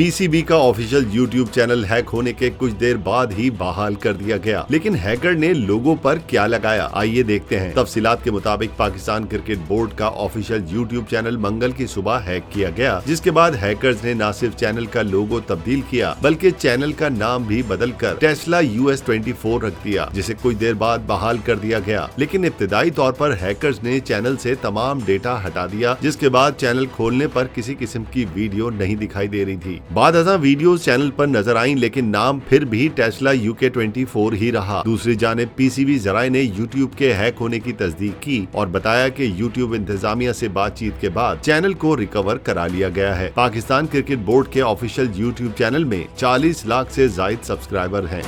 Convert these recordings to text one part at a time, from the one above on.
PCB का official YouTube channel hack होने के कुछ देर बाद ही बहाल कर दिया गया, लेकिन हैकर ने लोगों पर क्या लगाया, आइए देखते हैं। तफसीलात के मुताबिक पाकिस्तान क्रिकेट बोर्ड का ऑफिशियल यूट्यूब चैनल मंगल की सुबह हैक किया गया, जिसके बाद हैकर्स ने न सिर्फ चैनल का लोगो तब्दील किया बल्कि चैनल का नाम भी बदलकर टेस्ला US24 रख दिया, जिसे कुछ देर बाद बहाल कर दिया गया। लेकिन इब्तिदाई तौर पर हैकर्स ने चैनल से तमाम डेटा हटा दिया, जिसके बाद चैनल खोलने पर किसी किस्म की वीडियो नहीं दिखाई दे रही थी। बाद वीडियो चैनल पर नजर आई, लेकिन नाम फिर भी टेस्ला UK24 ही रहा। दूसरी जानिब पीसीबी जराए ने यूट्यूब के हैक होने की तस्दीक की और बताया कि यूट्यूब इंतजामिया से बातचीत के बाद चैनल को रिकवर करा लिया गया है। पाकिस्तान क्रिकेट बोर्ड के ऑफिशियल यूट्यूब चैनल में 40 लाख से जायद सब्सक्राइबर हैं।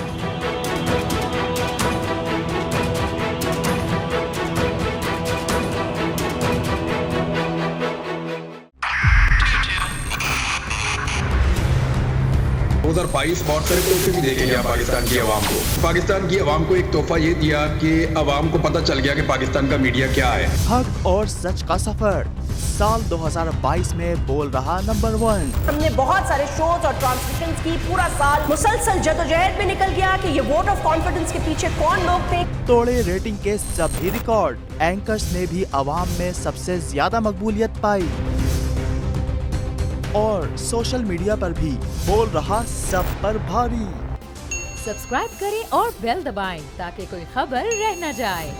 उधर 22 बहुत सारे तोहफे भी देके गया पाकिस्तान की आवाम को। पाकिस्तान की आवाम को एक तोहफा ये दिया कि आवाम को पता चल गया कि पाकिस्तान का मीडिया क्या है। हक और सच का सफर साल 2022 में बोल रहा नंबर 1। हमने बहुत सारे शोज और ट्रांसमिशंस की, पूरा साल मुसलसल जदोजहद में निकल गया कि ये वोट ऑफ कॉन्फिडेंस के पीछे कौन लोग थे। तोड़े रेटिंग के सभी रिकॉर्ड, एंकर्स ने भी आवाम में सबसे ज्यादा मकबूलियत पाई और सोशल मीडिया पर भी बोल रहा सब पर भारी। सब्सक्राइब करें और बेल दबाएं ताकि कोई खबर रह न जाए।